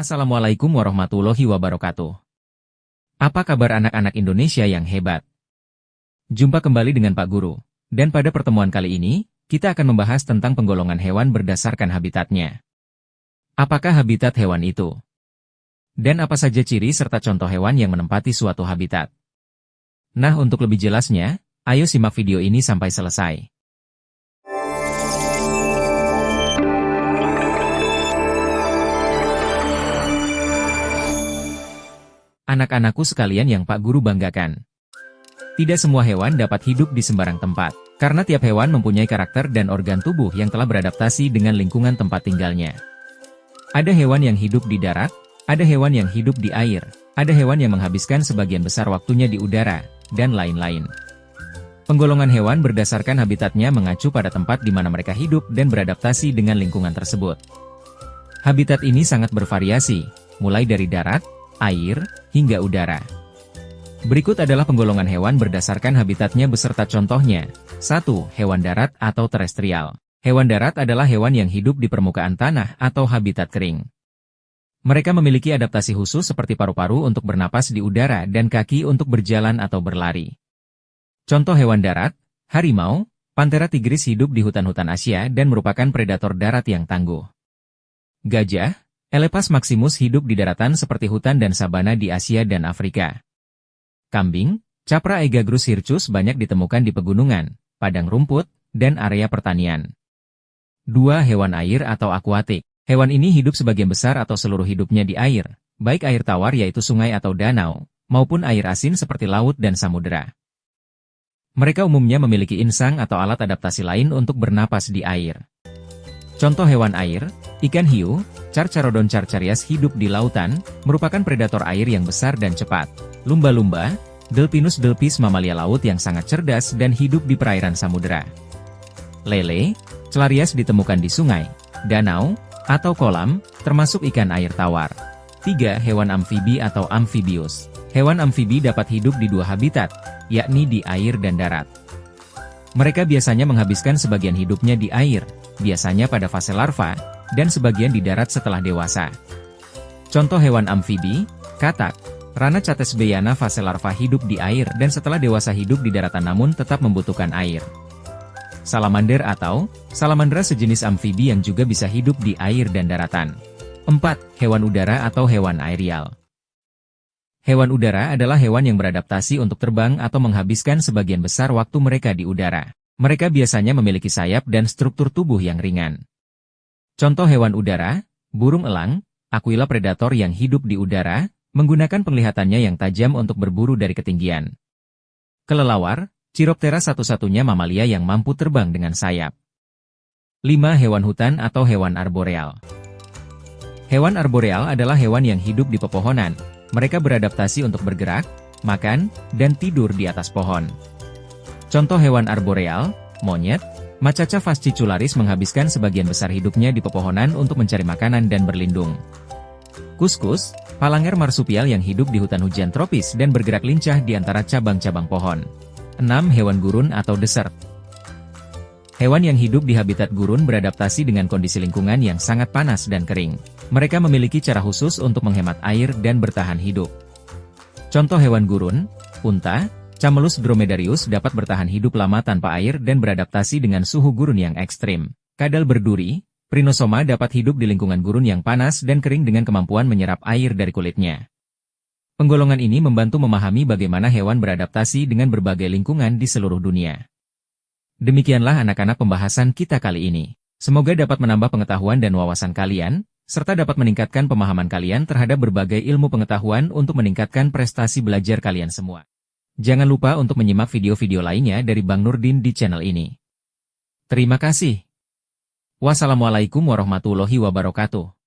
Assalamualaikum warahmatullahi wabarakatuh. Apa kabar anak-anak Indonesia yang hebat? Jumpa kembali dengan Pak Guru. Dan pada pertemuan kali ini, kita akan membahas tentang penggolongan hewan berdasarkan habitatnya. Apakah habitat hewan itu? Dan apa saja ciri serta contoh hewan yang menempati suatu habitat? Nah, untuk lebih jelasnya, ayo simak video ini sampai selesai. Anak-anakku sekalian yang Pak Guru banggakan. Tidak semua hewan dapat hidup di sembarang tempat, karena tiap hewan mempunyai karakter dan organ tubuh yang telah beradaptasi dengan lingkungan tempat tinggalnya. Ada hewan yang hidup di darat, ada hewan yang hidup di air, ada hewan yang menghabiskan sebagian besar waktunya di udara, dan lain-lain. Penggolongan hewan berdasarkan habitatnya mengacu pada tempat di mana mereka hidup dan beradaptasi dengan lingkungan tersebut. Habitat ini sangat bervariasi, mulai dari darat, air, hingga udara. Berikut adalah penggolongan hewan berdasarkan habitatnya beserta contohnya. 1. Hewan darat atau terestrial. Hewan darat adalah hewan yang hidup di permukaan tanah atau habitat kering. Mereka memiliki adaptasi khusus seperti paru-paru untuk bernapas di udara dan kaki untuk berjalan atau berlari. Contoh hewan darat, harimau, Panthera tigris hidup di hutan-hutan Asia dan merupakan predator darat yang tangguh. Gajah, Elephas maximus hidup di daratan seperti hutan dan sabana di Asia dan Afrika. Kambing, Capra Aegagrus hircus banyak ditemukan di pegunungan, padang rumput, dan area pertanian. 2. Hewan air atau akuatik. Hewan ini hidup sebagian besar atau seluruh hidupnya di air, baik air tawar yaitu sungai atau danau, maupun air asin seperti laut dan samudera. Mereka umumnya memiliki insang atau alat adaptasi lain untuk bernapas di air. Contoh hewan air, ikan hiu, Carcharodon carcharias hidup di lautan, merupakan predator air yang besar dan cepat. Lumba-lumba, Delphinus delphis mamalia laut yang sangat cerdas dan hidup di perairan samudera. Lele, Celarias ditemukan di sungai, danau, atau kolam, termasuk ikan air tawar. 3. Hewan amfibi atau amphibius. Hewan amfibi dapat hidup di dua habitat, yakni di air dan darat. Mereka biasanya menghabiskan sebagian hidupnya di air, biasanya pada fase larva, dan sebagian di darat setelah dewasa. Contoh hewan amfibi, katak, Rana catesbeiana fase larva hidup di air dan setelah dewasa hidup di daratan namun tetap membutuhkan air. Salamander atau salamandra sejenis amfibi yang juga bisa hidup di air dan daratan. 4. Hewan udara atau hewan aerial. Hewan udara adalah hewan yang beradaptasi untuk terbang atau menghabiskan sebagian besar waktu mereka di udara. Mereka biasanya memiliki sayap dan struktur tubuh yang ringan. Contoh hewan udara, burung elang, Aquila predator yang hidup di udara, menggunakan penglihatannya yang tajam untuk berburu dari ketinggian. Kelelawar, Chiroptera satu-satunya mamalia yang mampu terbang dengan sayap. 5. Hewan hutan atau hewan arboreal. Hewan arboreal adalah hewan yang hidup di pepohonan. Mereka beradaptasi untuk bergerak, makan, dan tidur di atas pohon. Contoh hewan arboreal, monyet, Macaca fascicularis menghabiskan sebagian besar hidupnya di pepohonan untuk mencari makanan dan berlindung. Kuskus, Palanger marsupial yang hidup di hutan hujan tropis dan bergerak lincah di antara cabang-cabang pohon. 6. Hewan gurun atau desert. Hewan yang hidup di habitat gurun beradaptasi dengan kondisi lingkungan yang sangat panas dan kering. Mereka memiliki cara khusus untuk menghemat air dan bertahan hidup. Contoh hewan gurun, unta, Camelus dromedarius dapat bertahan hidup lama tanpa air dan beradaptasi dengan suhu gurun yang ekstrim. Kadal berduri, Prinosoma dapat hidup di lingkungan gurun yang panas dan kering dengan kemampuan menyerap air dari kulitnya. Penggolongan ini membantu memahami bagaimana hewan beradaptasi dengan berbagai lingkungan di seluruh dunia. Demikianlah anak-anak pembahasan kita kali ini. Semoga dapat menambah pengetahuan dan wawasan kalian, serta dapat meningkatkan pemahaman kalian terhadap berbagai ilmu pengetahuan untuk meningkatkan prestasi belajar kalian semua. Jangan lupa untuk menyimak video-video lainnya dari Bang Nurdin di channel ini. Terima kasih. Wassalamualaikum warahmatullahi wabarakatuh.